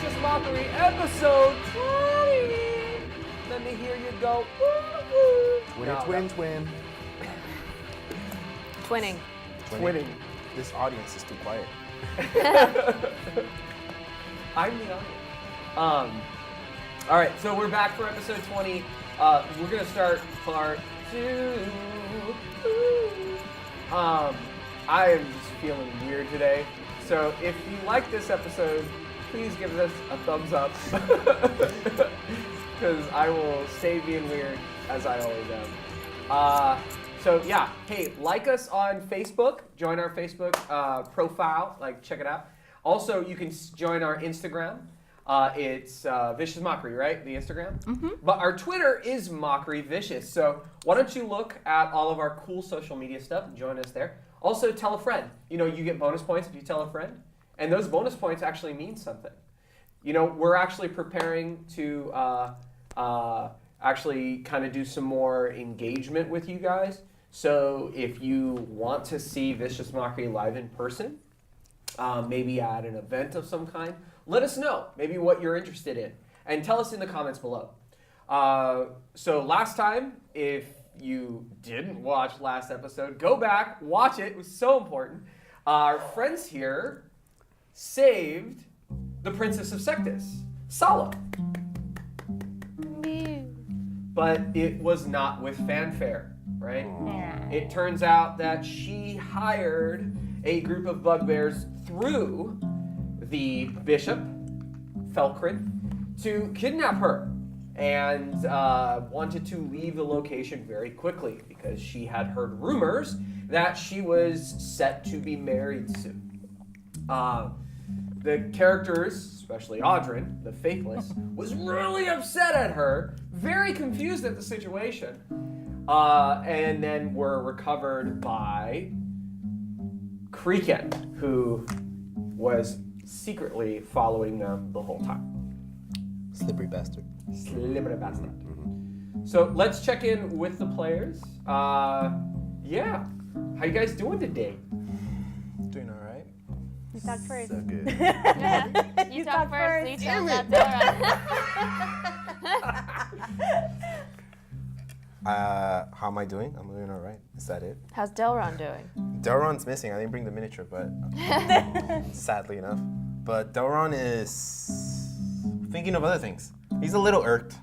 Vicious Mockery, episode 20. Let me hear you go. Woo, woo. Twin. Twinning. This audience is too quiet. I'm the audience. All right, so we're back for episode 20. We're gonna start part 2. I am just feeling weird today. So if you like this episode, please give us a thumbs up. Because I will stay being weird as I always am. So yeah, hey, like us on Facebook. Join our Facebook profile. Check it out. Also, you can join our Instagram. It's Vicious Mockery, right? The Instagram? Mm-hmm. But our Twitter is Mockery Vicious. So why don't you look at all of our cool social media stuff and join us there. Also, tell a friend. You know, you get bonus points if you tell a friend. And those bonus points actually mean something. You know, we're actually preparing to actually kind of do some more engagement with you guys. So if you want to see Vicious Mockery live in person, maybe at an event of some kind, let us know maybe what you're interested in. And tell us in the comments below. So last time, if you didn't watch last episode, go back, watch it. It was so important. Our friends here saved the Princess of Sectus, Sala. But it was not with fanfare, right? It turns out that she hired a group of bugbears through the bishop, Felcrin, to kidnap her and wanted to leave the location very quickly because she had heard rumors that she was set to be married soon. The characters, especially Audrin, the Faithless, was really upset at her, very confused at the situation, and then were recovered by Creekend, who was secretly following them the whole time. Slippery bastard. Mm-hmm. So let's check in with the players. Yeah, how you guys doing today? Doing all right. You talk first. So good. Yeah. You talk first. You tell How am I doing? I'm doing all right. Is that it? How's Delron doing? Delron's missing. I didn't bring the miniature, but sadly enough. But Delron is thinking of other things. He's a little irked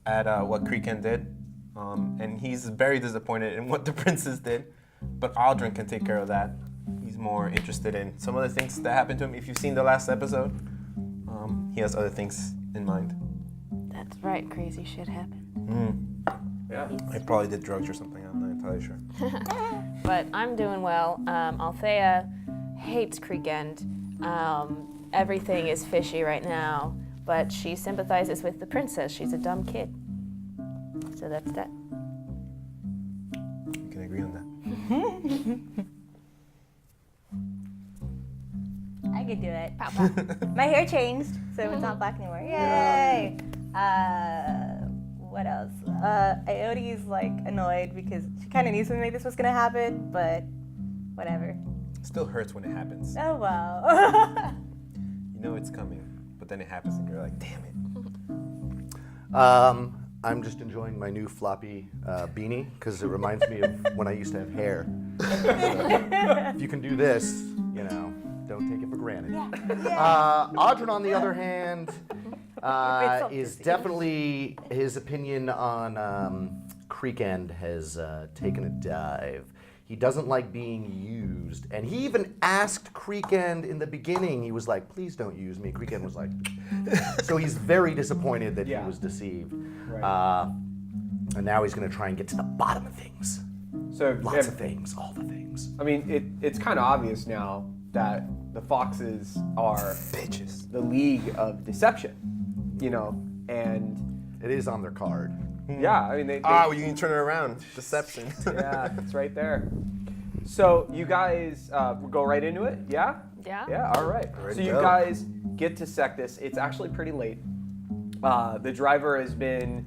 at what Creekend did, and he's very disappointed in what the princess did. But Aldrin can take care of that. He's more interested in some other things that happened to him. If you've seen the last episode, he has other things in mind. That's right. Crazy shit happened. Yeah. I probably did drugs or something. I'm not entirely sure. But I'm doing well. Althea hates Creekend. Everything is fishy right now, but she sympathizes with the princess. She's a dumb kid. So that's that. We can agree on that. I could do it. Pow, pow. My hair changed, so it's not black anymore. Yay! What else? Ioti's annoyed because she kind of knew something like this was gonna happen, but whatever. It still hurts when it happens. Oh well. You know it's coming, but then it happens and you're like, damn it. I'm just enjoying my new floppy beanie because it reminds me of when I used to have hair. So, if you can do this, don't take it for granted. Audrin, on the other hand, is definitely, his opinion on Creekend has taken a dive. He doesn't like being used, and he even asked Creekend in the beginning. He was like, "Please don't use me." Creekend was like, so he's very disappointed that he was deceived. Right. And now he's going to try and get to the bottom of things. So Lots of things, all the things. I mean, it's kind of obvious now that the Foxes are Bitches. the League of Deception, and It is on their card. yeah, I mean they Well, you can turn it around. Deception. yeah, it's right there. So you guys go right into it, yeah? Yeah. Yeah, all right. Ready So to you go. guys get to Sectus. It's actually pretty late. The driver has been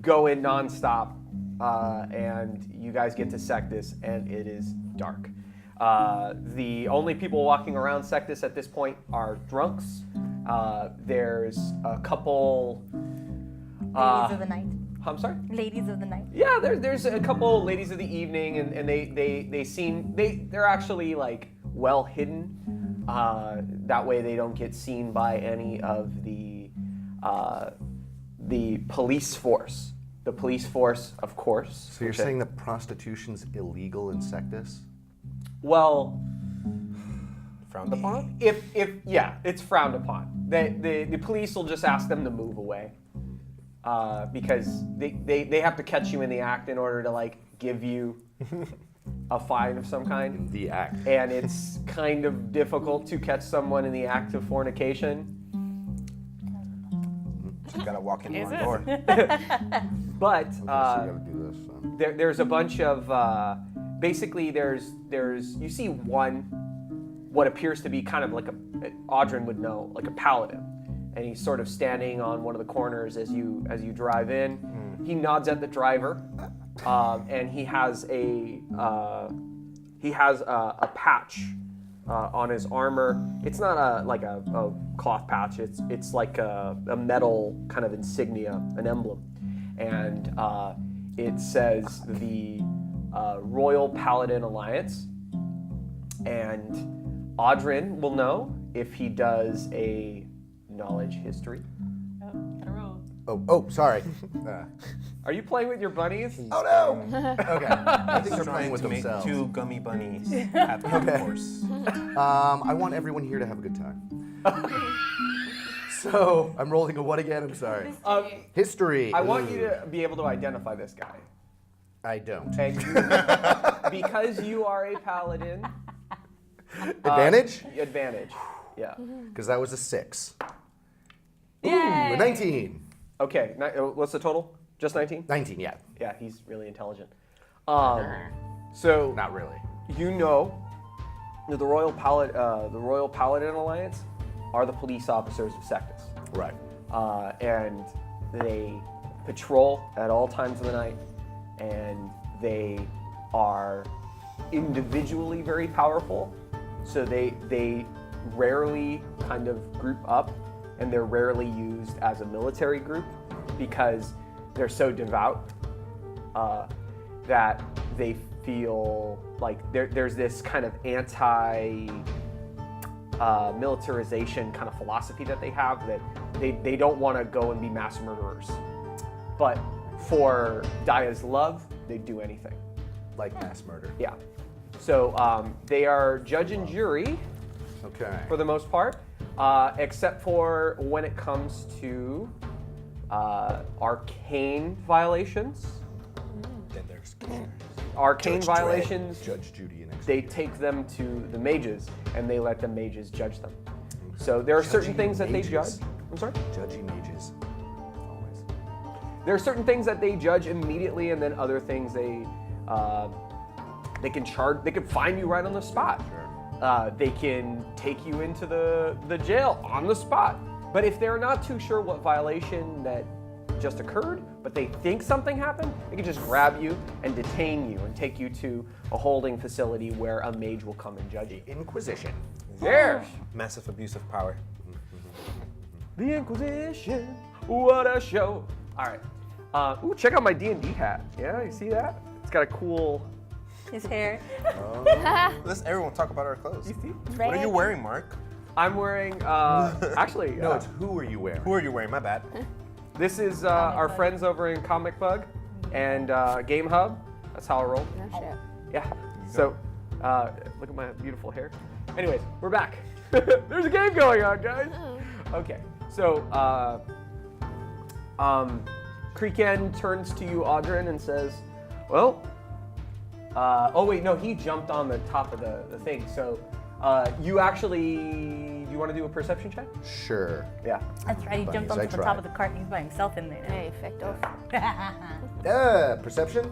going nonstop, and you guys get to Sectus, and it is dark. The only people walking around Sectus at this point are drunks. There's a couple. Ladies of the night. I'm sorry. Ladies of the night. Yeah, there's a couple ladies of the evening, and they're actually like well hidden. That way they don't get seen by any of the police force. The police force, of course. So you're saying that prostitution's illegal in Sectus? Well, Frowned upon? if it's frowned upon. The police will just ask them to move away. Because they have to catch you in the act in order to like give you a fine of some kind. In the act. And it's kind of difficult to catch someone in the act of fornication. You gotta walk in Is one it? door. But Okay, so you gotta do this then. there's a bunch of basically there's you see one what appears to be kind of like Audrin would know, like a paladin. And he's sort of standing on one of the corners as you drive in. He nods at the driver, and he has a patch on his armor. It's not a cloth patch. It's like a metal kind of insignia, an emblem, and it says the Royal Paladin Alliance. And Audrin will know if he does a knowledge history. Oh, sorry. Are you playing with your bunnies? Oh no! Okay. I think they're Trying playing with to make themselves. 2 gummy bunnies at the course. I want everyone here to have a good time. So I'm rolling a what again? I'm sorry. History. I want you Ooh. to be able to identify this guy. I don't. And because you are a paladin. Advantage? Advantage. Yeah. Because that was a 6. Ooh, Yay! a 19. Okay. What's the total? Just 19? 19, yeah. Yeah, he's really intelligent. So Not really. you know that the Royal Paladin Alliance are the police officers of Sectus. Right. And they patrol at all times of the night, and they are individually very powerful. So they rarely kind of group up, and they're rarely used as a military group because they're so devout that they feel like there's this kind of militarization kind of philosophy that they have, that they don't want to go and be mass murderers. But for Daya's love, they'd do anything. Like mass murder. Yeah. So they are judge and jury Okay. for the most part, except for when it comes to arcane violations. Then there's Arcane Judge Dredd, violations, Judge Judy and they take them to the mages, and they let the mages judge them. So there are certain Judging things that they mages. judge. I'm sorry? Judgy mages. Always. There are certain things that they judge immediately, and then other things they can charge. They can fine you right on the spot. Sure. They can take you into the jail on the spot. But if they're not too sure what violation that just occurred, but they think something happened, they can just grab you and detain you and take you to a holding facility where a mage will come and judge you. Inquisition. Yes! massive abuse of power. The Inquisition, what a show! All right. Ooh, check out my D&D hat. Yeah, you see that? It's got a cool. His hair. Let's everyone talk about our clothes. You see? What are you wearing, Mark? I'm wearing. Actually, No, it's who are you wearing? Who are you wearing? My bad. this is our Bug. friends over in Comic Bug and Game Hub. That's how I roll. No shit. Yeah. So, look at my beautiful hair. Anyways, we're back. There's a game going on, guys. Okay. So, Creeken turns to you, Audrin, and says, "Well, oh wait, no, he jumped on the top of the thing. So, you you want to do a perception check? Sure. Yeah. That's right. He jumped Bunnies, I onto the top tried. of the cart and he's by himself in there. Hey, fecht off. Perception?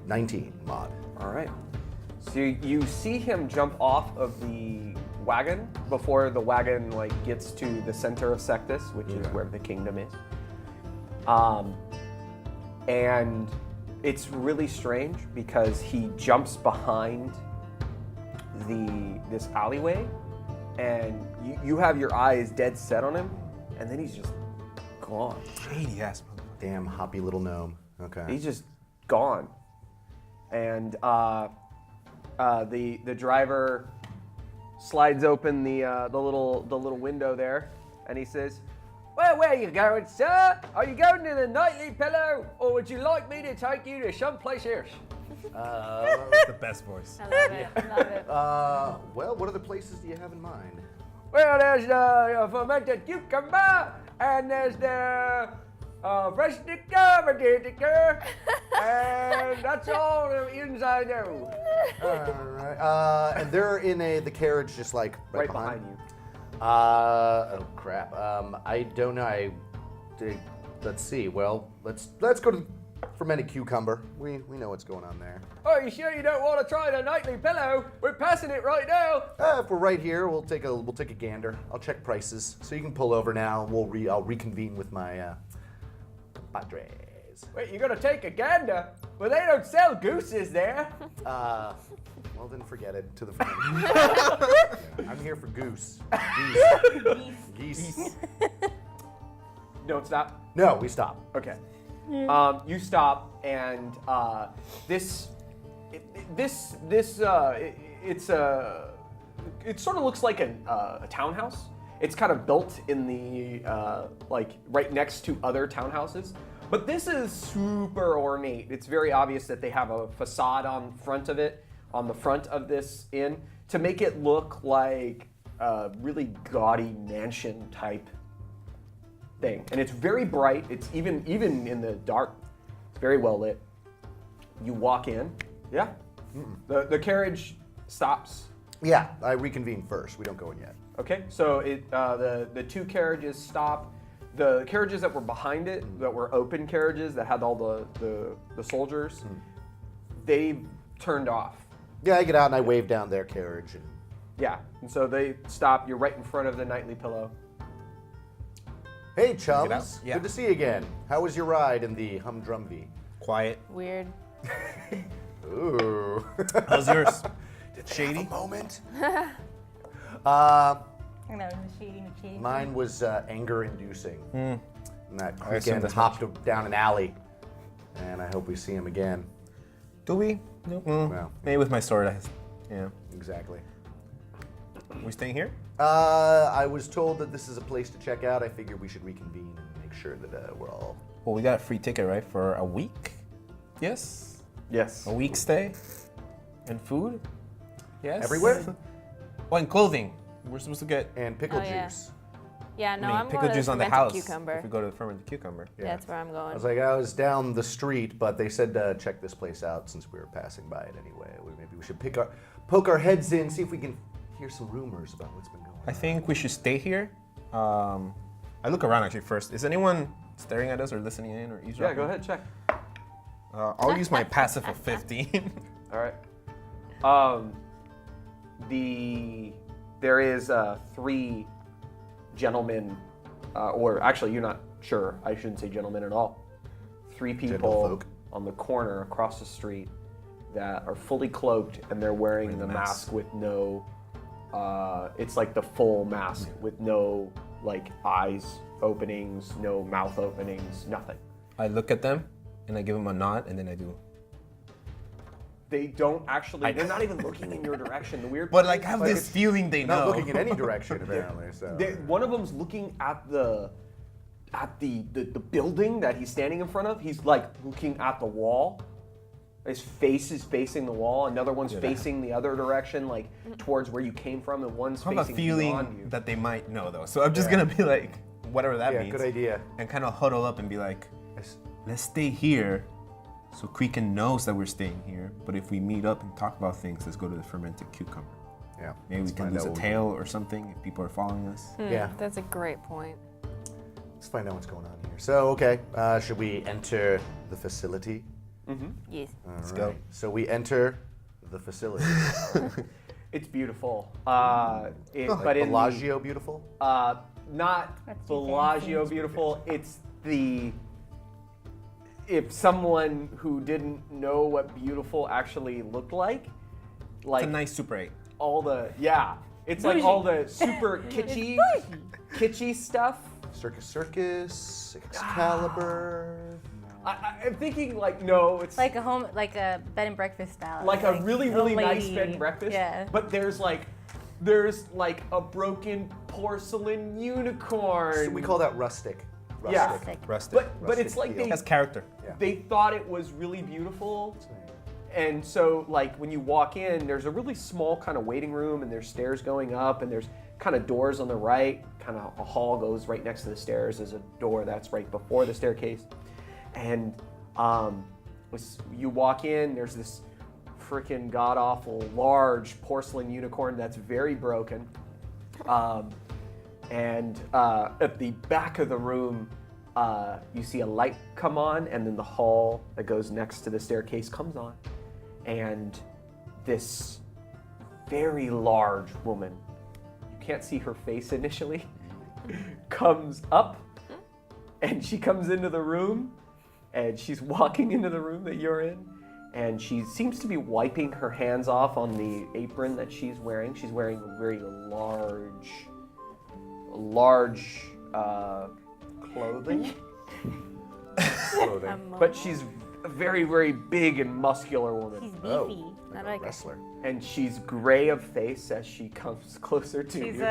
19 mod. All right. So you see him jump off of the wagon before the wagon gets to the center of Sectus, which is where the kingdom is. And it's really strange because he jumps behind this alleyway, and you have your eyes dead set on him, and then he's just gone. Shady ass. Damn hoppy little gnome. Okay. He's just gone. And the driver slides open the little window there, and he says, "Well, where are you going, sir? Are you going to the Nightly Pillow, or would you like me to take you to someplace else?" That's the best voice. I love it. Love it. Well, what other places do you have in mind? Well, there's the fermented cucumber, and there's the fresh liquor, and that's all the ins I know. Alright. And they're in the carriage just like Right behind you. Oh crap. I don't know. Let's see. Well, let's go to fermented cucumber. We know what's going on there. Oh, you sure you don't want to try the Nightly Pillow? We're passing it right now. If we're right here, we'll take a gander. I'll check prices. So you can pull over now. I'll reconvene with my padres. Wait, you're gonna take a gander? Well, they don't sell gooses there. Well then forget it. To the fermented. I'm here for goose. Geese. Don't stop. No, we stop. Okay. You stop, and it sort of looks like a townhouse. It's kind of built in the like right next to other townhouses, but this is super ornate. It's very obvious that they have a facade on the front of this inn, to make it look like a really gaudy mansion type thing. And it's very bright. It's even in the dark, it's very well lit. You walk in. Yeah. The carriage stops. Yeah, I reconvene first. We don't go in yet. Okay. So the two carriages stop. The carriages that were behind it, that were open carriages that had all the soldiers, they turned off. Yeah, I get out and I wave down their carriage. And Yeah. And so they stop. You're right in front of the Nightly Pillow. hey, out. chums. Yeah. Good to see you again. How was your ride in the Humdrumby? Quiet. Weird. Ooh. How's yours? Shady moment. I know, shady. Mine was anger-inducing. And that I assume weekend that's hopped down an alley, and I hope we see him again. Do we? No. Well. Maybe with my sword. Yeah. Exactly. We staying here? I was told that this is a place to check out. I figured we should reconvene and make sure that we're all. Well, we got a free ticket, right, for a week? Yes. Yes. A week stay, and food. Yes. Everywhere? Well, and clothing. We're supposed to get. And pickle Oh, yeah. juice. Yeah, no, I mean, I'm pickle going to juice the on the fermented house. cucumber. If we go to the fermented cucumber. Yeah. That's where I'm going. I was like, I was down the street, but they said to check this place out since we were passing by it anyway. Maybe we should poke our heads in, see if we can hear some rumors about what's been going on. I think we should stay here. I look around actually first. Is anyone staring at us or listening in or eavesdropping? Yeah, go ahead, check. I'll use my passive of 15. All right. There is 3 gentlemen, or actually, you're not sure. I shouldn't say gentlemen at all. 3 people Gentlefolk. on the corner across the street that are fully cloaked, and they're wearing the mask with no. It's like the full mask with no like eyes openings, no mouth openings, nothing. I look at them and I give them a nod and then I do. They don't actually. They're not even looking in your direction. The weird. But part like is, I have this feeling they Not know. looking in any direction apparently. So One of them's looking at the building that he's standing in front of. He's like looking at the wall. His face is facing the wall. Another one's facing the other direction, like towards where you came from, and one's I have a facing feeling beyond you. that they might know though. So I'm just gonna be like, whatever that yeah, means. good idea. And kind of huddle up and be like, let's stay here so Creakin knows that we're staying here. But if we meet up and talk about things, let's go to the fermented cucumber. Yeah. Maybe we let's can find lose out a what we- tail or something if people are following us. Yeah. That's a great point. Let's find out what's going on here. So okay, should we enter the facility? Yes. Let's go. So we enter the facility. It's beautiful. Like But in Bellagio beautiful. not That's too Bellagio fancy. beautiful. It's the. if someone who didn't know what beautiful actually looked like It's a nice Super 8. all the it's like all the super kitschy stuff. Circus, Excalibur. I'm thinking like no, it's Like a bed and breakfast style. like a really old nice lady. bed and breakfast. Yeah. But there's like a broken porcelain unicorn. We call that rustic. Yeah. Rustic. But it's like feel. they Has character. they thought it was really beautiful. And so, like, when you walk in, there's a really small kind of waiting room, and there's stairs going up, and there's kind of doors on the right. Kind of a hall goes right next to the stairs. There's a door that's right before the staircase. And you walk in, there's this freaking god-awful large porcelain unicorn that's very broken. And at the back of the room, you see a light come on, and then the hall that goes next to the staircase comes on. And this very large woman, you can't see her face initially, comes up, and she comes into the room, and she's walking into the room that you're in, and she seems to be wiping her hands off on the apron that she's wearing. She's wearing a very large clothing. But she's a very, very big and muscular woman. She's beefy. Oh, I like like a it. wrestler. And she's gray of face as she comes closer to She's you.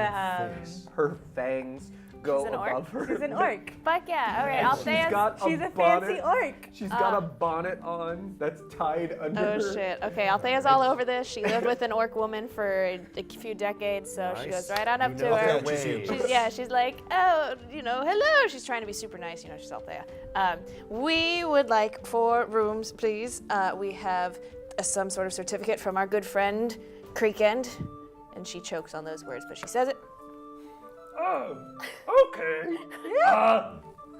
Her fangs go She's an orc? above her. She's an orc. Fuck yeah. All right, And I'll she's dance. got She's a bonnet. fancy orc. She's got a bonnet on that's tied under her. Oh shit. Okay, Althea's all over this. She lived with an orc woman for a few decades, so she Nice. goes right on up You to know her. their ways. She's like, oh, hello. She's trying to be super nice, she's Althea. We would like 4 rooms, please. We have some sort of certificate from our good friend Creekend, and she chokes on those words, but she says it. Oh, okay.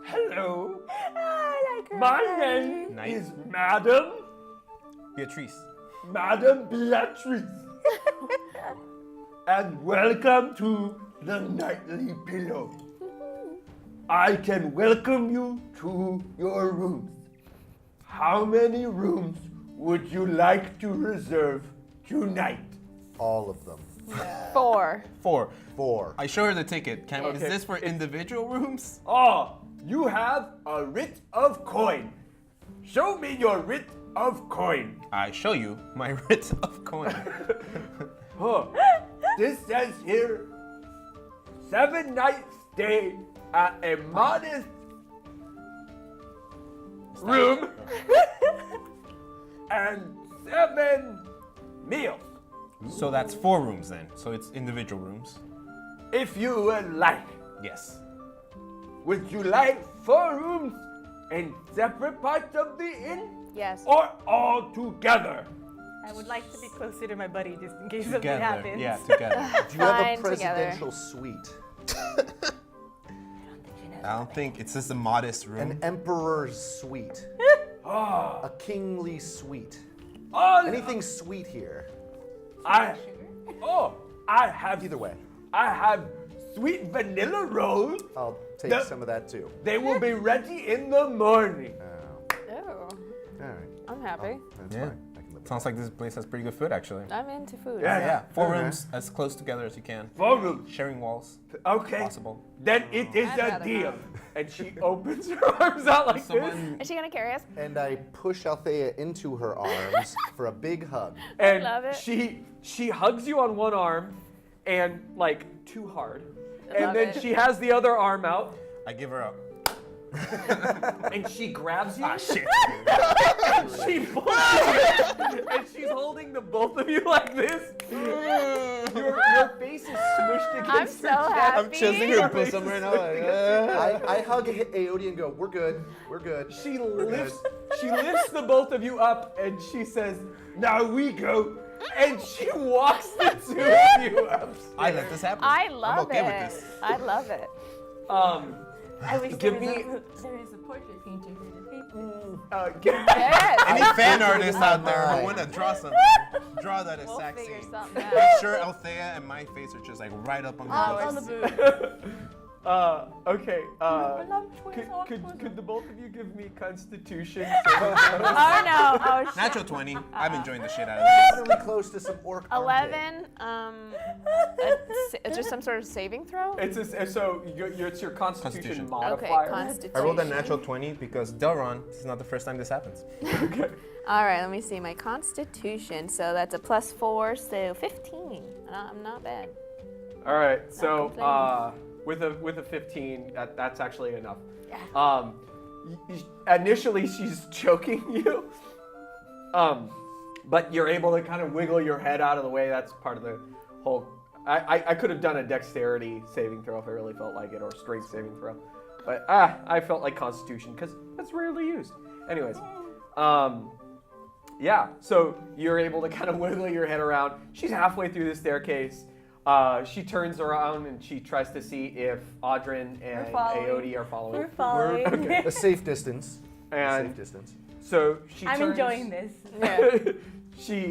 Hello. I like her. My name Nice. is Madam Beatrice. Beatrix. And welcome to the Nightly Pillow. I can welcome you to your rooms. How many rooms would you like to reserve tonight? All of them. 4. 4. 4. I show her the ticket. Is Okay. this for individual rooms? Oh, you have a writ of coin. Show me your writ of coin. I show you my writ of coin. Oh, this says here, 7 nights stay at a modest room and 7 meals. So that's 4 rooms then. So it's individual rooms. If you would like, Yes. would you like 4 rooms in separate parts of the inn Yes. or all together? I would like to be closer to my buddy just in case something Together. happens. Yeah, together. Do you have a Fine, together. presidential suite? I don't think it's just a modest room. An emperor's suite? Oh, A kingly suite? all Anything sweet here? I have Either way. I have sweet vanilla rolls. I'll take No. some of that too. They will be ready in the morning. Oh, All right. I'm happy. That's Yeah. fine. I can live with Sounds like this place has pretty good food actually. I'm into food. Yeah. 4 Okay. rooms as close together as you can. 4 rooms. Sharing walls. Okay. Possible. Then it is I'd a rather deal. not. And she opens her arms out like this. Someone. Is she gonna carry us? that. And I push Althea into her arms for a big hug. And love it. she hugs you on one arm and like too hard. And love then it. she has the other arm out I give her a. and she grabs you. Ah, shit. And she pulls you in, and she's holding the both of you like this. Your face is smushed I'm against so her chest. happy. I'm chiseling her bosom right now. I hug Aoדי and go, we're good. We're good. She lifts the both of you up and she says, "Now we go." And she walks the 2 of you up. I let this happen. I love I'm okay it. with this. I love it. I wish Give there, me- there is a portrait painter here to paint this. Yes. Any fan artists out there who Right. want to draw something, draw that We'll exact figure scene. something Make out. sure Althea and my face are just like right up on the On the post. booth. Okay. Voluptuous Could the both of you give me Constitution? Oh no! Oh shit. Natural 20. I'm enjoying the shit out of this. Really close to some orc. armpit. 11. It's just some sort of saving throw. It's your Constitution Constitution. Okay, modifier. Constitution. I rolled a natural 20 because Delron, this is not the first time this happens. Okay. All right, let me see my Constitution. So that's a +4, so 15. I'm not bad. All right. So complaining. with a 15, that's actually enough. Initially, she's choking you. But you're able to kind of wiggle your head out of the way. That's part of the whole. I could have done a dexterity saving throw if I really felt like it, or strength saving throw. But I felt like Constitution because that's rarely used. Anyways, yeah. So you're able to kind of wiggle your head around. She's halfway through the staircase. She turns around and she tries to see if Audrin and Aode are following. We're following. Okay. A safe distance. And safe distance. so she I'm turns, enjoying this. Yeah. She,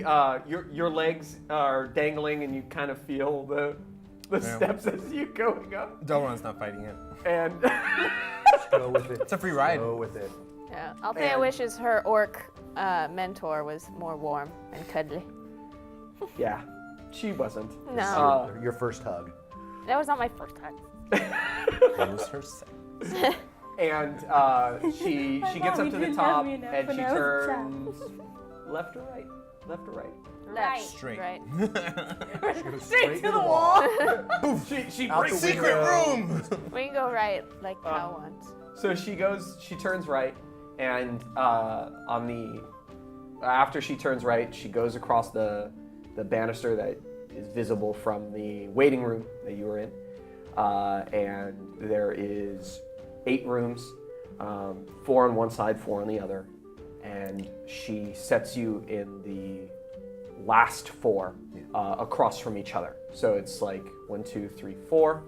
your legs are dangling, and you kind of feel the Yeah. steps as you going up. Delron's not fighting it. And Go with it. It's a free ride. Go with it. Yeah. Althea And- wishes her orc mentor was more warm and cuddly. yeah, she wasn't. No, Your first hug. that was not my first hug. That was her sex. And she My gets mommy up to the didn't top, have me enough and when she I was a turns left or right, left or right. Left, Straight. Right. Straight to the wall. She Out breaks the it. Secret room! We can go right, like cow wants. So she turns right, and after she turns right, she goes across the banister that is visible from the waiting room that you were in, and there is 8 rooms, 4 on one side, 4 on the other, and she sets you in the last 4 across from each other. So it's like 1, 2, 3, 4,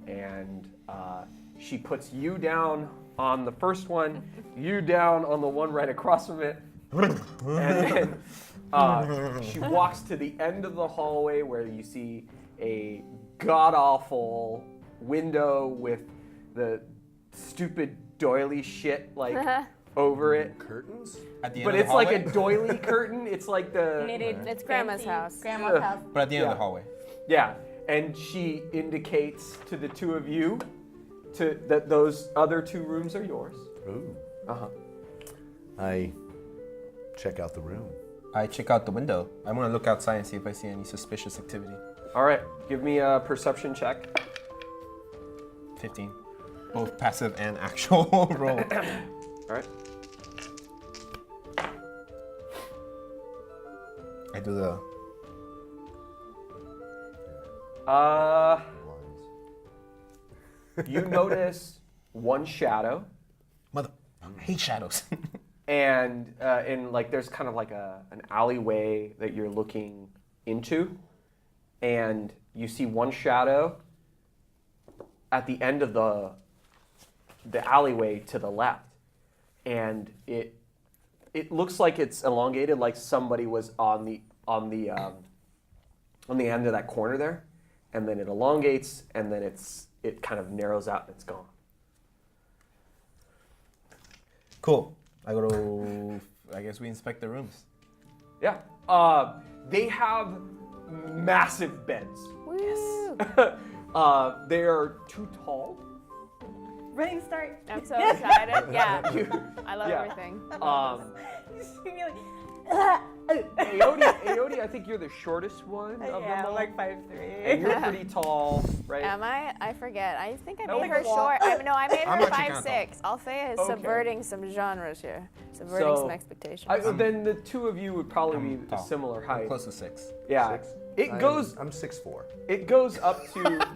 and she puts you down on the first one, you down on the one right across from it, and then she walks to the end of the hallway where you see a god-awful window with the stupid doily shit like over it. Curtains? At the end But of the it's like hallway? a doily curtain. It's like the Knitted. It's Grandma's fancy house. Grandma's house. But at the end Yeah. of the hallway. yeah, and she indicates to the two of you that those other 2 rooms are yours. Ooh. Uh-huh. I check out the room. I check out the window. I want to look outside and see if I see any suspicious activity. All right, give me a perception check. 15. Both passive and actual roll. All right. I do the... You notice one shadow, Mother... I hate shadows. and in like there's kind of like an alleyway that you're looking into, and you see one shadow at the end of the alleyway to the left, and it looks like it's elongated, like somebody was on the end of that corner there, and then it elongates, and then it kind of narrows out and it's gone. Cool. I go to... I guess we inspect the rooms. Yeah. They have massive beds. Woo! They are too tall. Running start. I'm so excited. Yeah, I love Yeah. everything. Aode, I think you're the shortest one of them Yeah, all. I'm like And 5'3". you're pretty tall, right? Am I? I forget. I think I Oh, made like her a wall. short. I made I'm her not checking out 5'6". Althea is Okay. subverting some genres here. Subverting So, some expectations. Then the two of you would probably I'm be tall. similar I'm height. close to 6. Yeah. It goes. I'm 6'4". It goes up to.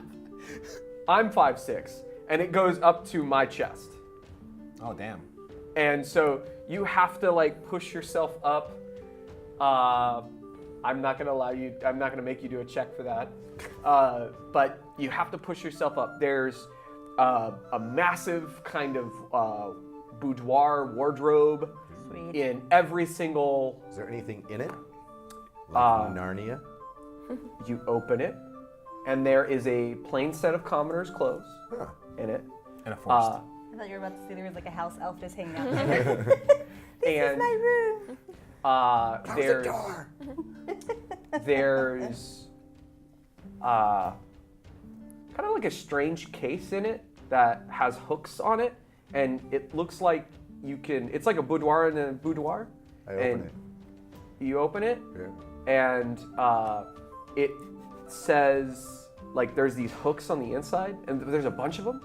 I'm 5'6", and it goes up to my chest. Oh, damn. And so you have to like push yourself up. I'm not gonna make you do a check for that. But you have to push yourself up. There's a massive kind of boudoir wardrobe Sweet. in every single. Is there anything in it? Like Narnia? You open it, and there is a plain set of commoner's clothes Huh. in it. And a forest. I thought you were about to say there was like a house elf just hanging out there. This And is my room. there's kind of like a strange case in it that has hooks on it, and it looks like it's like a boudoir in a boudoir. I open it. You open it, Yeah. and it says, like, there's these hooks on the inside, and there's a bunch of them,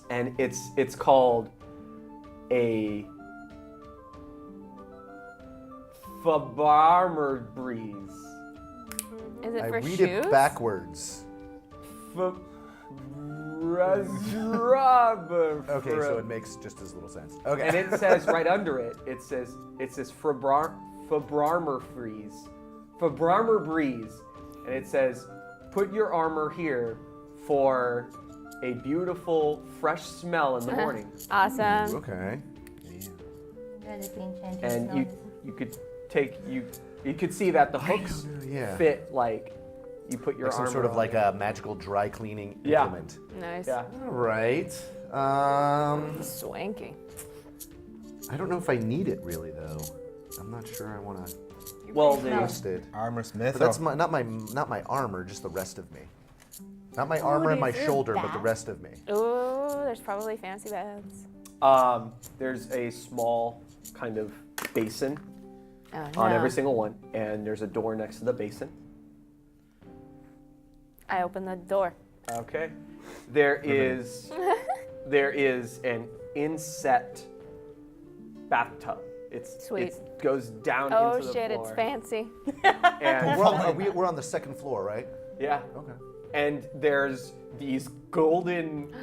and it's called a Fabarmer Breeze. Is it I for read shoes? it backwards. Okay, so it makes just as little sense. Okay. And it says right under it, it says Fabarmer Breeze, and it says, put your armor here for a beautiful, fresh smell in the morning. Awesome. Okay. And you could you could see that the hooks Yeah. fit like you put your Like some armor sort of on like it. a magical dry cleaning Yeah. implement. Nice. Yeah. All right. Swanky. I don't know if I need it really though. I'm not sure I want to Well, trust it. Armor smith. But that's not my armor, just the rest of me. Not my armor and my is shoulder, but the that? rest of me. Ooh, there's probably fancy beds. there's a small kind of basin Oh, on no. every single one, and there's a door next to the basin. I open the door. Okay. There is an inset bathtub. Sweet. It goes down Oh into the shit, floor. it's fancy. And We're on the second floor, right? yeah. Okay. And there's these golden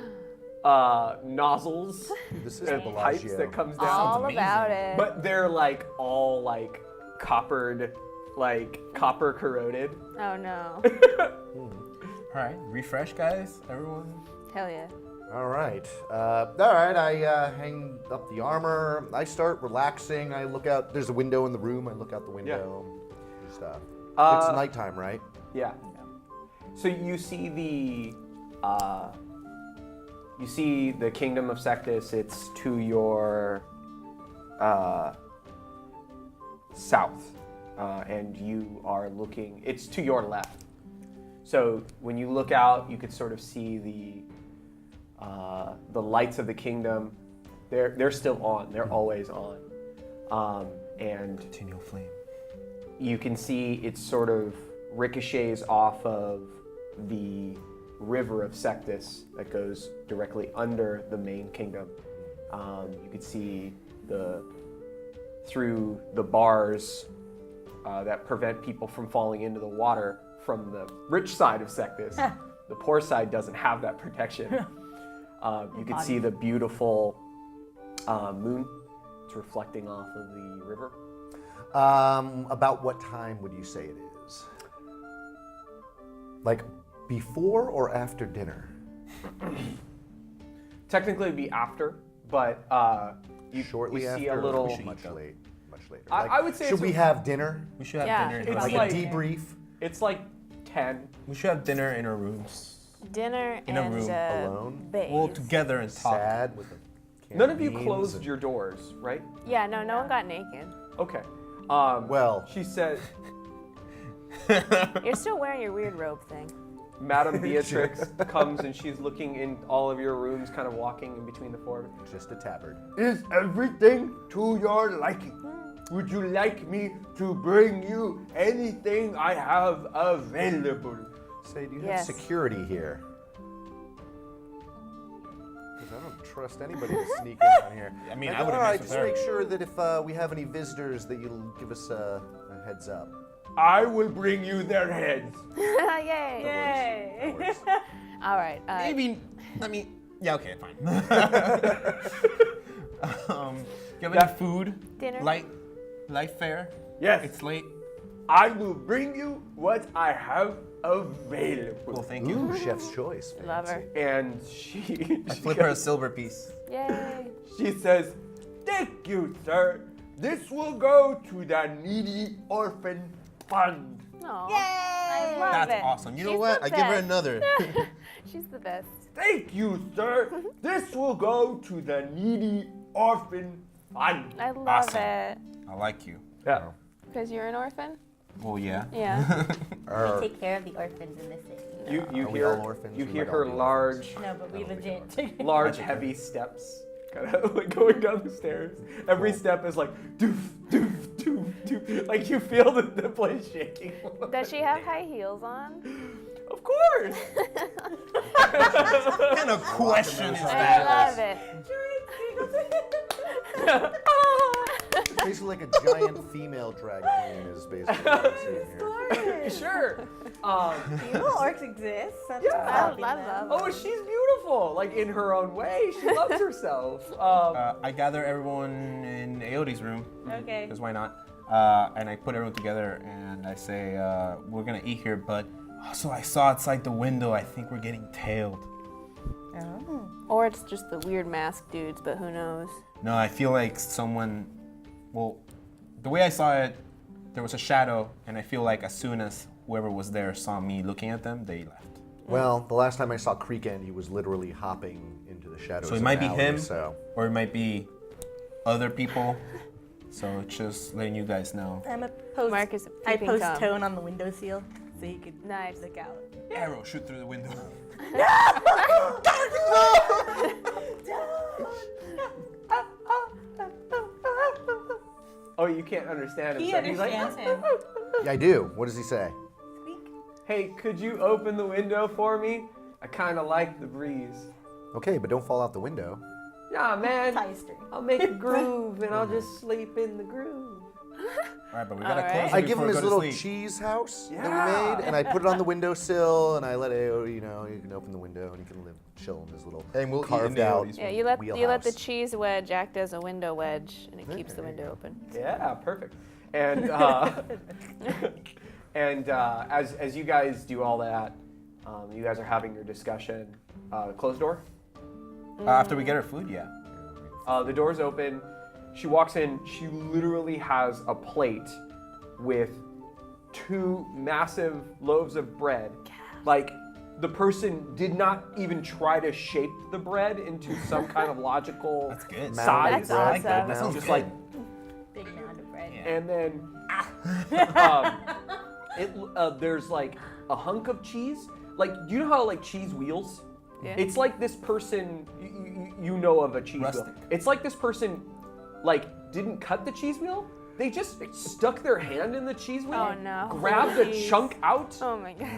nozzles This is and pipes Bellagio. that comes down. All amazing. about it. But they're like all like coppered, like copper corroded. Oh no. All right, refresh, guys. Everyone. Hell yeah. All right. I hang up the armor. I start relaxing. I look out. There's a window in the room. I look out the window. Do stuff. It's nighttime, right? Yeah. So you see the kingdom of Sectus. It's to your south, and you are looking. It's to your left. So when you look out, you could sort of see the lights of the kingdom. They're still on. They're always on, and Continual flame. you can see it sort of ricochets off of the river of Sectus that goes directly under the main kingdom. You can see through the bars that prevent people from falling into the water from the rich side of Sectus. The poor side doesn't have that protection. You can see the beautiful moon. It's reflecting off of the river. About what time would you say it is? Like before or after dinner? Technically, it'd be after, but you Shortly you after. see a or little. much later. I would say Should it's we a- have dinner? We should have Yeah. dinner. In It's our Like like- a debrief? It's like 10. We should have dinner in our rooms. Dinner In a and room alone? bathe. We'll together and talk. Sad with the canned None of you beans closed and- your doors, right? Yeah, no one got naked. Okay. Well, She said, You're still wearing your weird robe thing. Madame Beatrix comes and she's looking in all of your rooms, kind of walking in between the four. just a tabard. Is everything to your liking? Would you like me to bring you anything I have available? Say, do you Yes. have security here? Because I don't trust anybody to sneak in on here. I mean, Like, I would've all right, messed just with her. make sure that if we have any visitors, that you'll give us a heads up. I will bring you their heads. Yay. Yay. All right. Maybe. I mean. Yeah. Okay. Fine. You have any food? Dinner? Light fare. Yes. It's late. I will bring you what I have available. Cool. Thank you. Ooh, chef's choice. Love her. And she I flip her a silver piece. Yay. She says, "Thank you, sir. This will go to the needy orphan fund." Aw. Yay! Love That's it. awesome. You know She's what? the I give her best. another. She's the best. Thank you, sir. This will go to the needy orphan fund. I love Awesome. it. I like you. Yeah. Because you're an orphan? Well, yeah. Yeah. We take care of the orphans in this city. You Are we hear all orphans? you We hear might all her be large No, but we legit take large heavy steps kind of like going down the stairs. Every step is like doof doof doof doof. Like you feel the place shaking. Does she have high heels on? Of course. What kind of question is I that? love it. Basically like a giant female drag queen is basically what I'm seeing here. Sure. Female orcs exist. That's Yeah. I fabulous. love Oh, she's beautiful. Like in her own way, she loves herself. I gather everyone in Aoti's room. Okay. Because why not? And I put everyone together and I say, we're gonna eat here, but also I saw outside the window, I think we're getting tailed. Oh. Or it's just the weird masked dudes, but who knows? No, I feel like someone, well, the way I saw it, there was a shadow, and I feel like as soon as whoever was there saw me looking at them, they left. Well, the last time I saw Creekend, he was literally hopping into the shadows. So it of might the be alley, him, So or it might be other people. So just letting you guys know. I'm a post. Mark is I peeping post Tom. tone on the windowsill so you could Nice. look out. Arrow, shoot through the window. Oh, you can't understand him. He so he's like, understands him. yeah, I do. What does he say? Speak. hey, could you open the window for me? I kind of like the breeze. Okay, but don't fall out the window. Yeah, man. Tie a string. I'll make a groove and I'll just sleep in the groove. All right, but we gotta All close right. it I give before him we his go to little sleep. cheese house that Yeah. we made, and I put it on the windowsill, and I let it, you know, you can open the window, and you can live, chill in his little And we'll eat in carved the out. Aoti's Yeah, you let the Wheelhouse. cheese wedge act as a window wedge, and it keeps the there you window go. open. Yeah, perfect. And as you guys do all that, you guys are having your discussion. Closed door. After we get our food, yeah. The door's open. She walks in. She literally has a plate with 2 massive loaves of bread. Like, the person did not even try to shape the bread into some kind of logical That's good. size. That's awesome. That sounds Just good. like, Big mound of bread. Yeah. and then there's like a hunk of cheese. Like, do you know how like cheese wheels? Yeah. It's like this person, you know of a cheese Rustic. wheel. It's like this person, like, didn't cut the cheese wheel. They just stuck their hand in the cheese wheel, Oh, no. grabbed a Jeez. chunk out. Oh my god.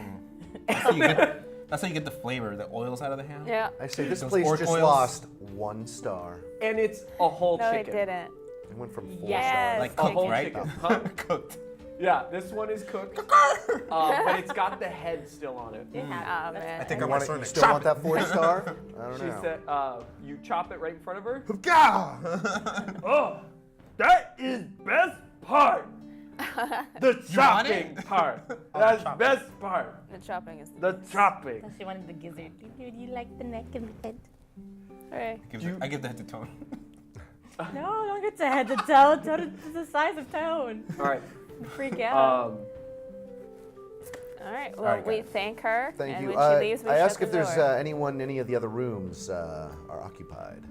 That's how you get, that's how you get the flavor, the oils out of the ham. Yeah. I say this Those place orc just oils. lost 1 star. And it's a whole No, it chicken. didn't. It went from 4 Yes. Like A cooked, whole right? chicken. Huh? Cooked. Yeah, this one is cooked, but it's got the head still on it. Oh man. I think stars. I You, want want to you still want that 4 star? I don't She know. said, you chop it right in front of her. it. Oh, that is best part. The want chopping it? part. the That's chopping. best part. The chopping is The chopping. She wanted the gizzard. Do you like the neck and the head? Alright. I give that to Tone. No, don't get to head to toe. Toe is the size of tone. All right. Freak out. Alright. Well, Alright, we guys. thank her. Thank and you. when she leaves, we I shut ask the if there's door. any of the other rooms are occupied.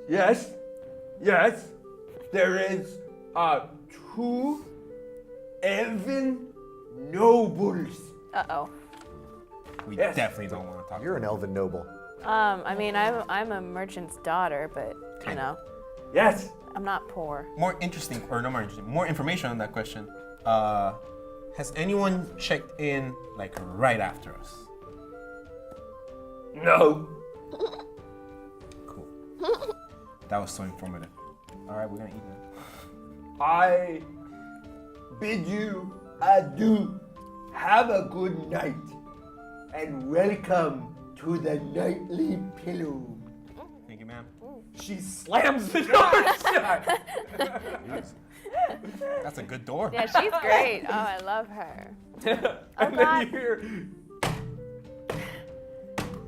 Yes. Yes. There is 2 Elven nobles. Uh-oh. We Yes. definitely don't want to talk. You're an elven noble. I mean, I'm a merchant's daughter, but you know, Yes. I'm not poor. More interesting, or no more interesting, more information on that question. Has anyone checked in like right after us? No. Cool. That was so informative. All right, we're gonna eat now. I bid you adieu. Have a good night, and welcome to the nightly pillow. Thank you, ma'am. She slams the door shut. That's a good door. Yeah, she's great. Oh, I love her. And then God. you hear,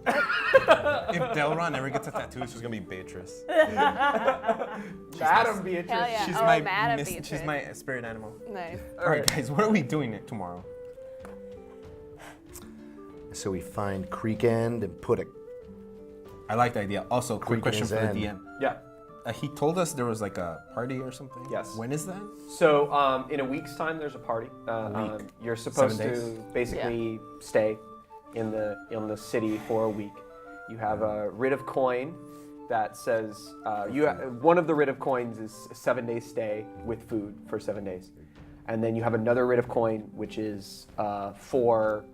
If Delron ever gets a tattoo, she's gonna be Beatrix. Madam Beatrix. Hell yeah. She's Oh, my Madam she's Beatrix. my spirit animal. Nice. All right, guys, what are we doing tomorrow? so we find Creek End and put a I like the idea. Also, quick Creek in question for his the end. DM. Yeah. He told us there was like a party or something. Yes. When is that? So in a week's time, there's a party. week. You're supposed 7 to days? basically stay in the city for a week. You have a writ of coin that says one of the writ of coins is a 7-day stay with food for 7 days, and then you have another writ of coin which is for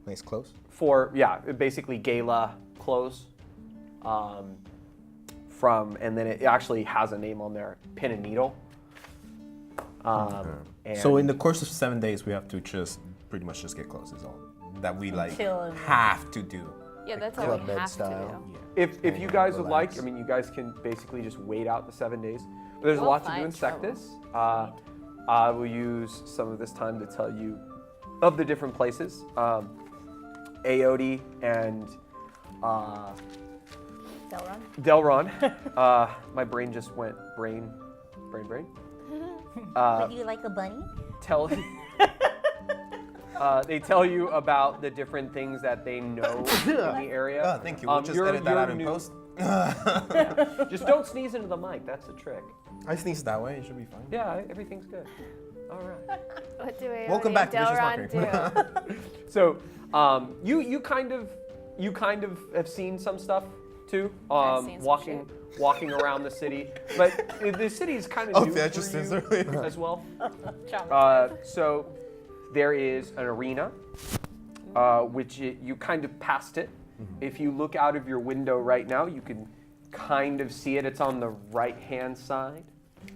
Nice clothes. basically gala clothes. And then it actually has a name on there, Pin and Needle. And So in the course of 7 days, we have to just pretty much just get clothes. Is all that we like chill and- have to do. Yeah, that's all Club we Med have style. to do. if hang you out, guys would like, relax. I mean, you guys can basically just wait out the 7 days. But there's a We'll lot to do find in trouble. Sectus. I will use some of this time to tell you of the different places. Aodi and Delron. Delron. My brain just went brain. Would you like a bunny? They tell you about the different things that they know in the area. Oh, thank you. We'll just you're- edit that you're out in new- post. Just don't sneeze into the mic. That's the trick. I sneeze that way. It should be fine. Yeah, everything's good. All right. What do we Welcome back to Vicious Delron do? So, you kind of have seen some stuff too. I've seen some Walking around the city, but the city is kind of new yeah, for just you earlier. as well. Trauma. So, there is an arena, which you kind of passed it. If you look out of your window right now, you can kind of see it. It's on the right-hand side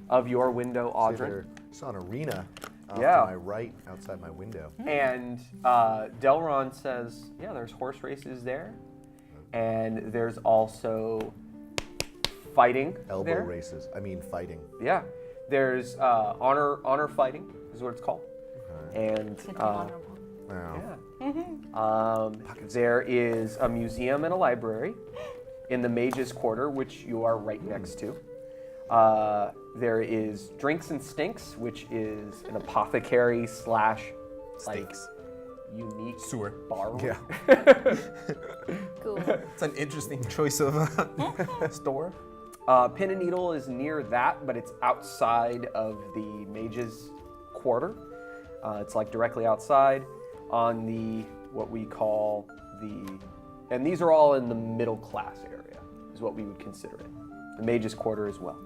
of your window, Audrey. Saw an arena off Yeah. to my right outside my window. And Delron says, yeah, there's horse races there. And there's also fighting Elbow there. races. I mean fighting. Yeah. There's honor fighting is what it's called. And Wow. yeah. There is a museum and a library in the Mage's Quarter, which you are right next to. There is Drinks and Stinks, which is an apothecary / like Stinks. unique Sewer. bar. Yeah. Cool. It's an interesting choice of store. Pin and Needle is near that, but it's outside of the Mage's Quarter. It's like directly outside on the what we call and these are all in the middle class area, is what we would consider it. The Mage's Quarter as well.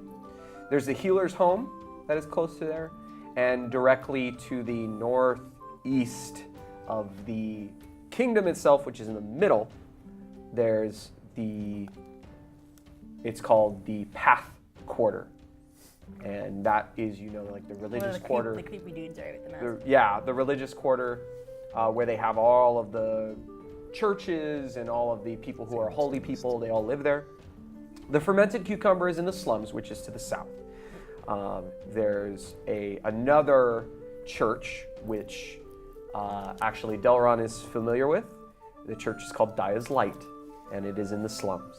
There's the Healer's Home that is close to there, and directly to the northeast of the kingdom itself, which is in the middle, there's it's called the Path Quarter. And that is, like the religious quarter. The creepy dudes right with the mask. The religious quarter, where they have all of the churches and all of the people who are holy people. They all live there. The Fermented Cucumber is in the slums, which is to the south. There's another church, which actually Delron is familiar with. The church is called Daya's Light, and it is in the slums.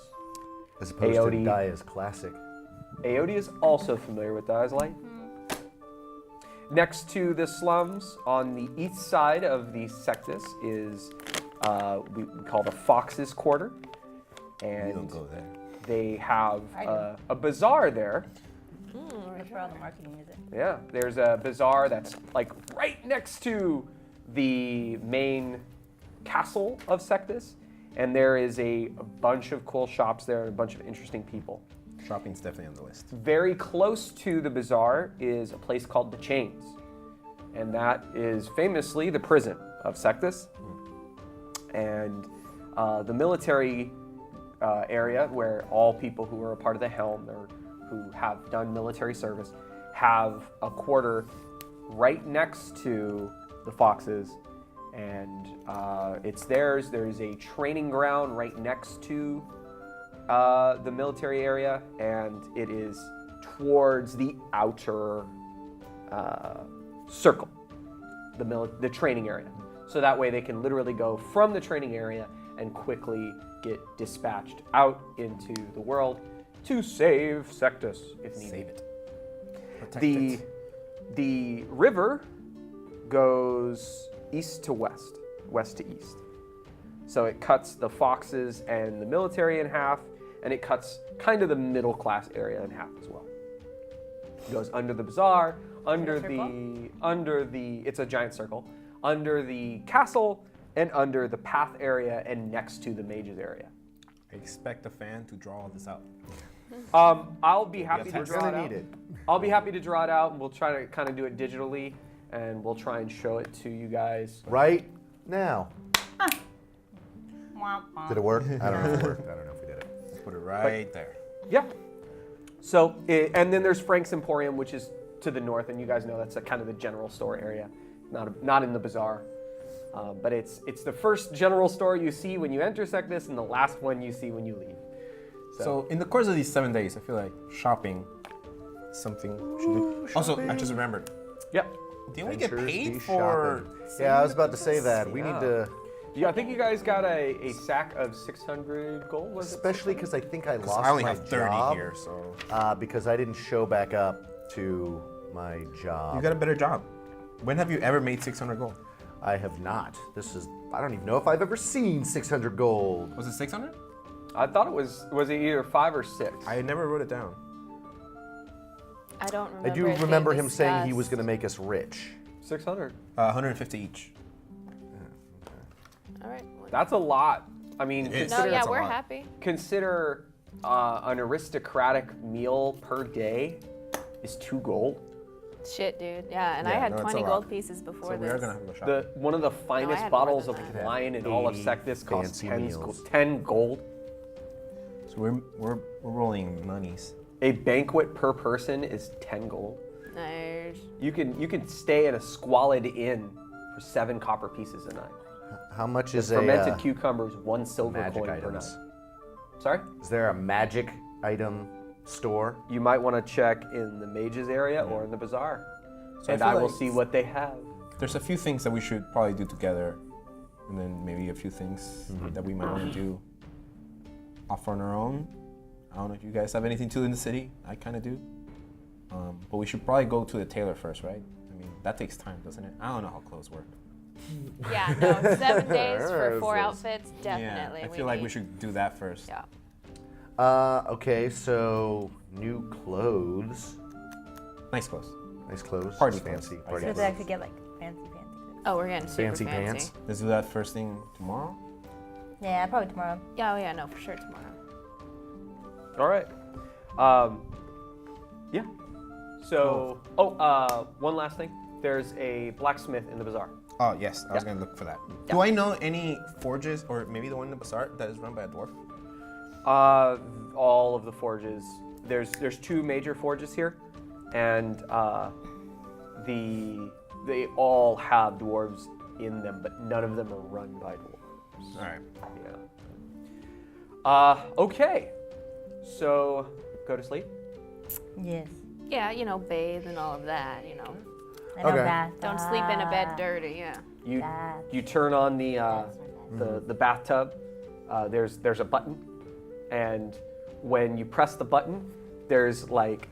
As opposed Aodi. to Daya's classic. Aodi is also familiar with Daya's Light. Next to the slums, on the east side of the Sectus, is we call the Fox's Quarter, You don't and go there. they have I do. a bazaar there. That's where all the marketing is. Yeah, there's a bazaar that's like right next to the main castle of Sectus, and there is a bunch of cool shops there and a bunch of interesting people. Shopping's definitely on the list. Very close to the bazaar is a place called the Chains, and that is famously the prison of Sectus. And the military area, where all people who are a part of the Helm or who have done military service have a quarter right next to the Foxes, and it's theirs. There's a training ground right next to the military area, and it is towards the outer circle, the training area. So that way they can literally go from the training area and quickly get dispatched out into the world to save Sectus if needed. Save it. Protect The it. the river goes east to west. west to east. So it cuts the foxes and the military in half, and it cuts kind of the middle class area in half as well. It goes under the bazaar, it's a giant circle, under the castle, and under the path area, and next to the mages area. I expect the fan to draw all this out. I'll be happy to We're draw it gonna out. need it. I'll be happy to draw it out, and we'll try to kind of do it digitally, and we'll try and show it to you guys. Right now. Womp womp. Did it work? I don't know if it worked. I don't know if we did it. Put it right there. Yeah. So, and then there's Frank's Emporium, which is to the north, and you guys know that's kind of the general store area, not in the bazaar. But it's the first general store you see when you enter Sectus, and the last one you see when you leave. So in the course of these 7 days, I feel like shopping is something we should do. Also, I just remembered. Yep. Didn't we get Ventures paid be for? shopping. Yeah, I was about to say that. We need to, Yeah, I think you guys got a sack of 600 gold, was it? especially because I think I lost I only my have 30 job, here, so because I didn't show back up to my job. you got a better job. When have you ever made 600 gold? I have not. I don't even know if I've ever seen 600 gold. Was it 600? I thought it was it either 5 or 6? I never wrote it down. I don't remember. I do it being remember him saying he was discussed. going to make us rich. 600. 150 each. All right. That's a lot. I mean, It is. No, consider, yeah, that's a we're lot. happy. consider an aristocratic meal per day is 2 gold. Shit, dude. Yeah, and I Yeah, had no, it's 20 a lot. gold pieces before So we this. are gonna have to go shopping. One of the I finest had more bottles than of that. wine in all of 80 Sectus costs fancy 10 meals. 10 gold. So we're rolling monies. A banquet per person is 10 gold. Nice. You can stay at a squalid inn for 7 copper pieces a night. How much is Fermented a cucumbers, 1 silver magic coin per night. items? Sorry? Is there a magic item store? You might want to check in the mages area or in the bazaar. So And I I feel will like see what they have. There's a few things that we should probably do together, and then maybe a few things that we might want to do off on our own. I don't know if you guys have anything to do in the city. I kind of do. But we should probably go to the tailor first, right? I mean, that takes time, doesn't it? I don't know how clothes work. Yeah, no, 7 days for 4 outfits, definitely. Yeah, I feel like we should do that first. Yeah. Okay, so new clothes. Nice clothes. Nice clothes. Party fancy. clothes. Party So clothes. to actually get like fancy clothes. Oh, we're getting super Fancy pants. Let's do that first thing tomorrow. Yeah, probably tomorrow. Yeah, oh yeah, no, for sure tomorrow. All right. Yeah. So, one last thing. There's a blacksmith in the bazaar. Oh yes, I was gonna look for that. Do I know any forges, or maybe the one in the bazaar that is run by a dwarf? All of the forges. There's 2 major forges here, and they all have dwarves in them, but none of them are run by dwarves. All right. Yeah. Okay. So go to sleep. Yes. Yeah, bathe and all of that, I know Okay. bath. Don't sleep in a bed dirty, yeah. You turn on the bathtub. There's a button, and when you press the button, there's like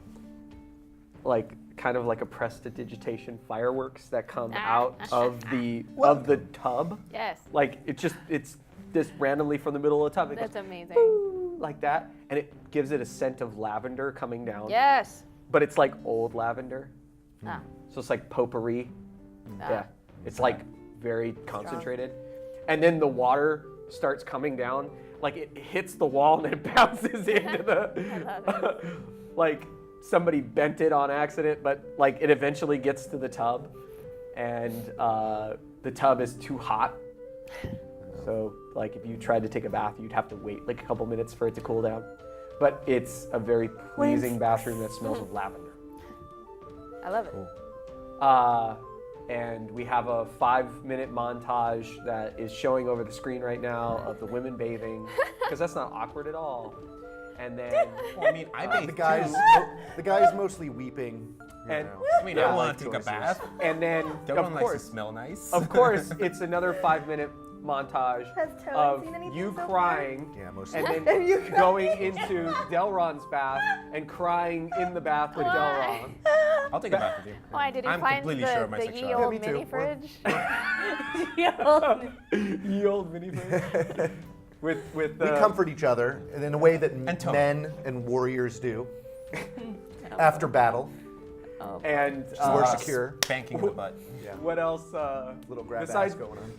kind of like a prestidigitation fireworks that come out of the tub. Yes. Like it's just randomly from the middle of the tub. It That's goes amazing. "Boo," like that, and it gives it a scent of lavender coming down. Yes. But it's like old lavender, Ah. so it's like potpourri. Ah. Yeah, it's like very concentrated, and then the water starts coming down. Like it hits the wall and then it bounces into the. Like somebody bent it on accident, but like it eventually gets to the tub, and the tub is too hot. So like if you tried to take a bath, you'd have to wait like a couple minutes for it to cool down. But it's a very pleasing bathroom that smells of lavender. I love it. And we have a 5-minute montage that is showing over the screen right now of the women bathing, because that's not awkward at all. And then, Well, I mean, I bathe the guy's mostly weeping. you And- know. I mean, Yeah, I want like to take a choices. bath. and then, Don't of one likes to course, smell nice. of course, it's another 5-minute montage Has Toad of seen anything you so far? crying, Yeah, mostly. and then going into Delron's bath and crying in the bath with Delron. I'll take it back with you. Why did you I'm find completely sure of my the ye sexuality. old me too. mini fridge? Ye old mini fridge. with We comfort each other in a way that And Tone. men and warriors do after battle. and So we're secure. Spanking in the butt. Yeah. what else? Little grab besides ass going on.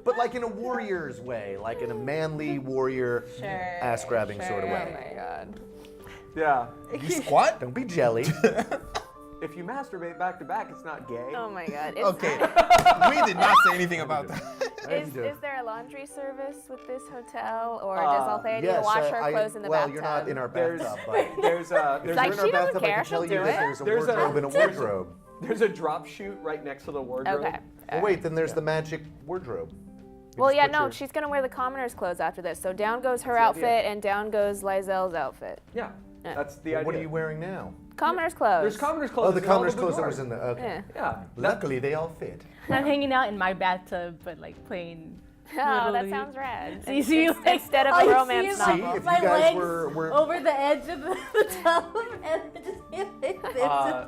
But like in a warrior's way, like in a manly warrior ass grabbing sort of Oh way. my god. Yeah. You squat? Don't be jelly. If you masturbate back to back, it's not gay. Oh my god. Okay. We did not say anything about that. Is there a laundry service with this hotel, or does Althea need to Yes, wash her clothes in the well, bathtub? you're not in our There's- bathtub, but There's a Like, we're in she our doesn't bathtub. I care, can tell she'll you do that it. there's a There's a- wardrobe and a there's- wardrobe. there's a drop chute right next to the wardrobe. Okay. Oh, wait, then there's the magic wardrobe. Well, just yeah, put no, your- she's gonna wear the commoner's clothes after this. So down goes her the idea. outfit, and down goes Lysel's outfit. Yeah. Yeah. That's the idea. What are you wearing now? Commoner's clothes. There's commoner's clothes. Oh, the in all commoner's the clothes that boudoirs. was in the. Okay. Yeah. Yeah. Luckily, they all fit. I'm hanging out in my bathtub, but like playing. Oh, that Literally. sounds rad. So you see, like, Instead of I a see romance my- See, novel. if my you guys legs were over the edge of the tub, and it just it's just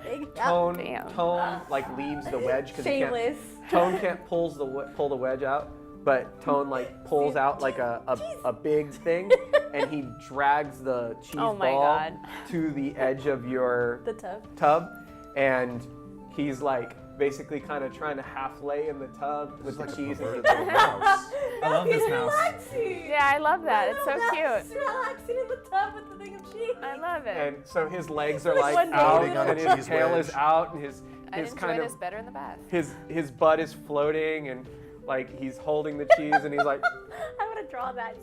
hanging out. Damn. Tone like leaves the wedge because Shameless. Tone can't pull the wedge out, but Tone like pulls out like a big thing, and he drags the cheese Oh my ball God. to the edge of your The tub. tub, and he's like basically kind of trying to half lay in the tub with the Like a cheese. perverted little mouse. I love this He's mouse. relaxing. Yeah, I love that. It's so He's cute. relaxing in the tub with the thing of cheese. I love it. And so his legs are Like like one out, floating on and a his cheese tail wedge. is out, and his I'd kind enjoy of this better in the bath. his butt is floating, and like he's holding the cheese, and he's like, I want to draw that.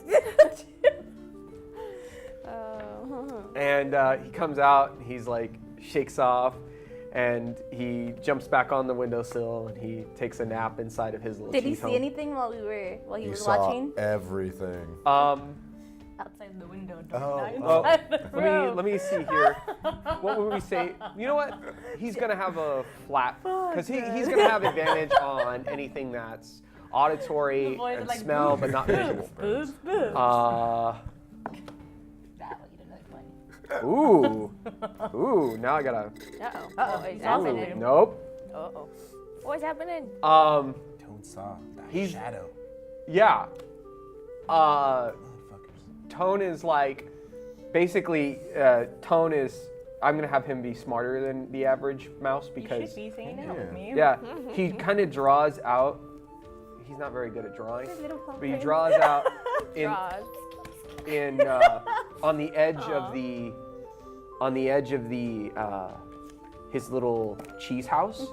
Oh. and he comes out, and he's like shakes off, and he jumps back on the windowsill, and he takes a nap inside of his little Did he cheese see home. anything while he You was saw watching? everything. Outside the window. Oh, not well, inside the room. let me see here. What would we say? You know what? He's gonna have a flat because he's gonna have advantage on anything that's auditory boys are and like, smell, but not visual. Boobs, boobs. That one you didn't like funny. Ooh, now I gotta. Uh-oh. Uh-oh, What is he's happening? off. Nope. Uh-oh. What's happening? Tone saw that He's- shadow. Yeah. Motherfuckers. Tone is like, basically, Tone is. I'm gonna have him be smarter than the average mouse You because should be saying that with me. yeah, he kind of draws out. He's not very good at drawing, Little but he pumpkin. draws out in Draws. on the edge of the his little cheese house.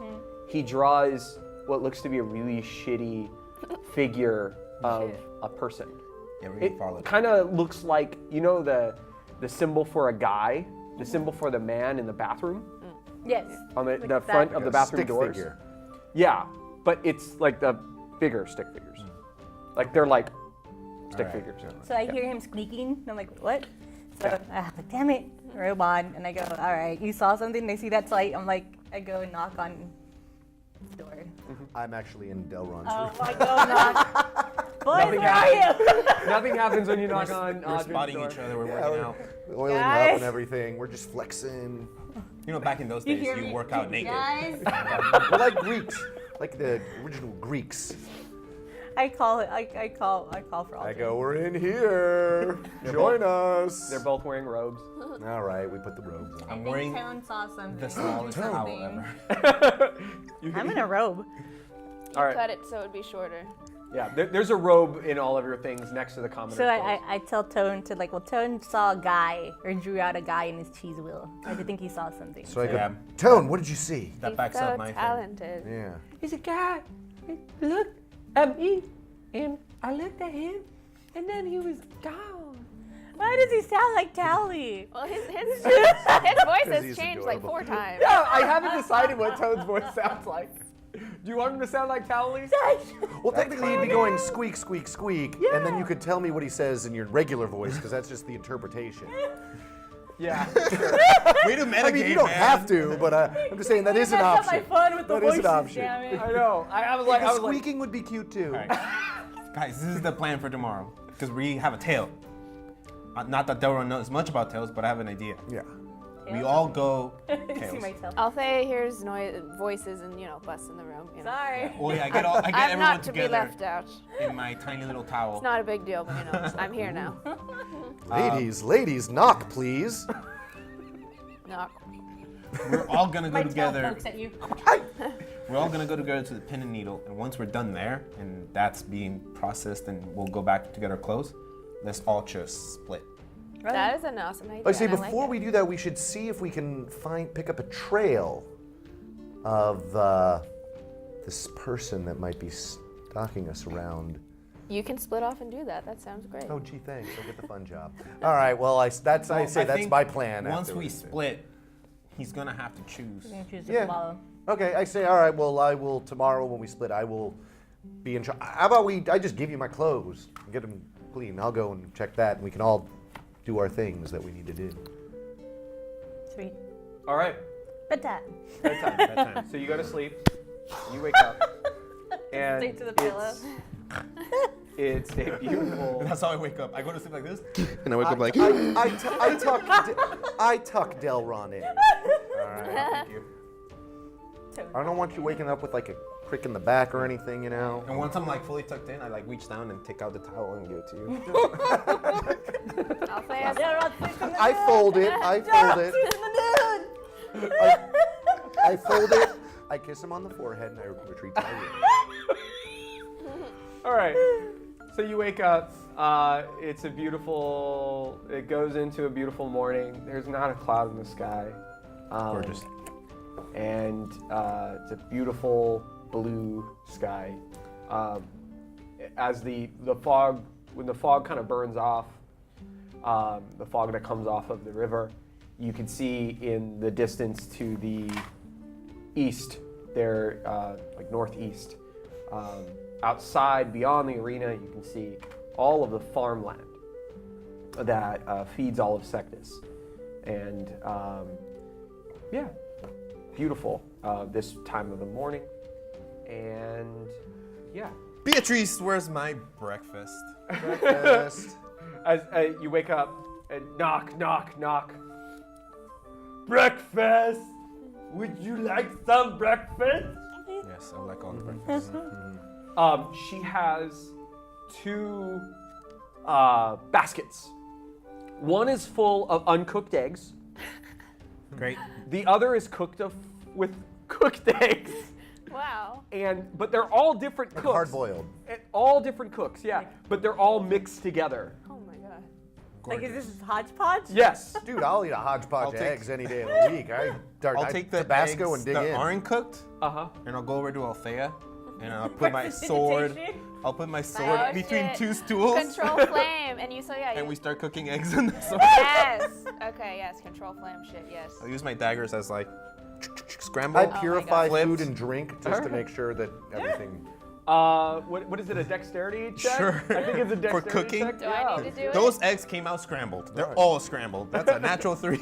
He draws what looks to be a really shitty figure of a person. Yeah, we're It gonna follow. kind of looks like, you know, the symbol for a guy, the symbol for the man in the bathroom Yes. on the Like front that. of the a bathroom stick doors. figure. Yeah, but it's like the bigger stick figures. Like they're like stick Alright. figures. So I hear him squeaking, and I'm like, what? So I'm like, damn it, robot. And I go, all right, you saw something? They see that light. I'm like, I go and knock on the door. I'm actually in Delron's Oh, room. I go knock. Boys, Nothing where are you? Nothing happens when you knock on We're Audrey's spotting door. each other. We're Yeah, working out. oiling up Guys. and everything. We're just flexing. You know, back in those You days, hear you me? work out naked. Guys. We're like Greeks, like the original Greeks. I call for all. I go, we're in here. Join us. They're both wearing robes. All right, we put the robes on. I'm wearing Tone saw something. the smallest towel Something. ever. I'm in a robe. All right. Cut it so it'd be shorter. Yeah, there's a robe in all of your things next to the commoner's So clothes. I tell Tone to like, well, Tone saw a guy or drew out a guy in his cheese wheel. I think he saw something. So I go, Yeah. Tone, what did you see? That He's backs so up my thing. talented. Yeah. He's a guy. Look at me. And I looked at him, and then he was gone. Why does he sound like Tally? Well, his voice has he's changed like adorable. 4 times. Yeah, I haven't decided what Toad's voice sounds like. Do you want him to sound like Towley's? Well, technically, he'd be going squeak, squeak, squeak, and then you could tell me what he says in your regular voice, because that's just the interpretation. Yeah. Way to I mean, you don't have to, but I'm just saying that is an That's option. my fun with the That is voices, an option. damn it. I know. I was like, Squeaking would be cute too. All right. Guys, this is the plan for tomorrow. Because we have a tale. Not that Delron knows much about tales, but I have an idea. Yeah. we all go. I see chaos. myself. Althea hears voices and busts in the room. Sorry. Oh yeah, I get I'm everyone not to together be left out. in my tiny little towel. It's not a big deal, but I'm here now. Ladies, knock, please. Knock. We're all gonna go My tail together. pokes at you. We're all gonna go together to the pin and needle, and once we're done there, and that's being processed, and we'll go back to get our clothes. Let's all just split. That is an awesome idea. I say and I before like we it. do that, we should see if we can pick up a trail of this person that might be stalking us around. You can split off and do that. That sounds great. Oh, gee, thanks. I'll get the fun job. All right. Well, I say that's think my plan. Once we afterwards. split, he's gonna have to choose. I'm gonna choose to Yeah. follow. Okay. I say, all right. Well, I will tomorrow when we split. I will be in charge. How about I just give you my clothes, and get them clean. I'll go and check that, and we can all do our things that we need to do. Sweet. All right. Bedtime. Bedtime. So you go to sleep. You wake up. And Straight to the pillow. It's a beautiful. That's how I wake up. I go to sleep like this, and I wake up like. I tuck Delron in. All right. Thank you. I don't want you waking up with like a crick in the back or anything, you know. And once I'm like fully tucked in, I like reach down and take out the towel and give it to you. Althea, I fold it. I fold it. I kiss him on the forehead and I retreat to my room. All right. So you wake up. It goes into a beautiful morning. There's not a cloud in the sky. Gorgeous. And it's a beautiful blue sky. As when the fog kind of burns off, the fog that comes off of the river, you can see in the distance to the east, there, like northeast, outside beyond the arena, you can see all of the farmland that feeds all of Sectus. And yeah, beautiful this time of the morning. And yeah. Beatrix, where's my breakfast? Breakfast. As you wake up and knock, knock, knock. Breakfast! Would you like some breakfast? Yes, I like all the breakfast. She has two baskets. One is full of uncooked eggs. Great. The other is with cooked eggs. wow. But they're all different cooks. Hard boiled. All different cooks, yeah. But they're all mixed together. Oh my god. Like, is this hodgepodge? Yes. Dude, I'll eat a hodgepodge I'll of take- eggs any day of the week. I'll take the Tabasco eggs and dig that in. aren't cooked, Uh-huh. and I'll go over to Althea, and I'll put my sword. Prestidigitation? I'll put my sword Oh, between shit. two stools, Control flame. And you and we start cooking eggs in the sword. Yes. Okay, yes. Control flame shit, yes. I'll use my daggers as like scramble. I purify God. food and drink just to make sure that everything. What is it, a dexterity check? Sure. I think it's a dexterity For cooking? check. Do I need to do Those it? eggs came out scrambled. They're all scrambled. That's a natural 3.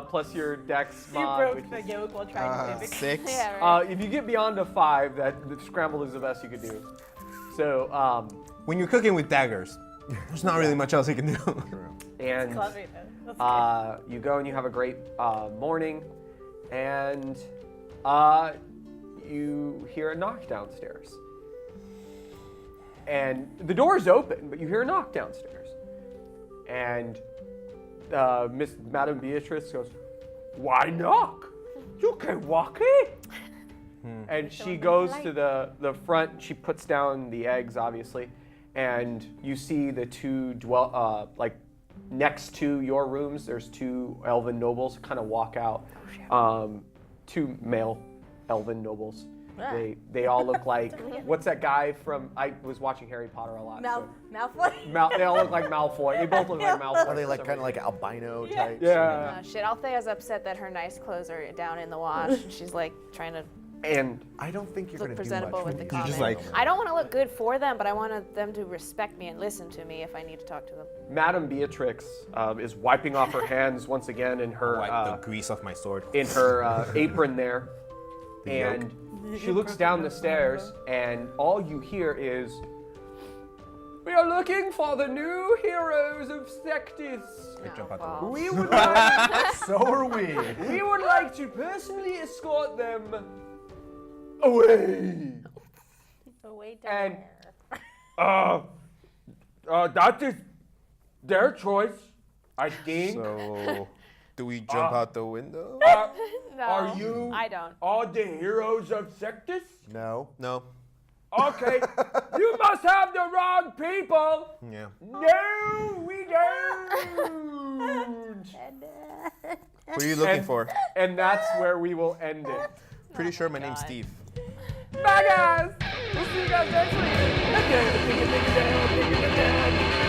Plus your dex You mod. broke which the is- yolk while trying to mimic. 6. Yeah, right. if you get beyond a 5, that the scrambled is the best you could do. So, When you're cooking with daggers, there's not really much else you can do. and Clever, though. That's you go and you have a great morning, and you hear a knock downstairs. And the door is open, but you hear a knock downstairs. And Madame Beatrix goes, "Why knock? You can walk in." And she goes to the front. She puts down the eggs, obviously, and you see the two like next to your rooms. There's two elven nobles kind of walk out. Two male elven nobles. They all look like what's that guy from? I was watching Harry Potter a lot. Malfoy? They all look like Malfoy. They both look like Malfoy. Are they for like some kind of like reason. albino types? Yeah. Shit, Althea's upset that her nice clothes are down in the wash. And she's like trying to And I don't think you're look going to do presentable much with the these. comment. just like- I don't want to look good for them, but I want them to respect me and listen to me if I need to talk to them. Madame Beatrix is wiping off her hands once again in her Wipe the grease off my sword. apron there, The and yolk. she looks down the stairs, and all you hear is, We are looking for the new heroes of Sectis. Jump out the well. We would like, So are we. we would like to personally escort them away. Wait And that is their choice, I think. So, do we jump out the window? No, Are you I don't. all the heroes of Sectis? No. No. Okay, you must have the wrong people. Yeah. No, we don't. Who are you looking And- for? And that's where we will end it. Pretty sure my name's God. Steve. Bye, guys. We'll see you guys next week.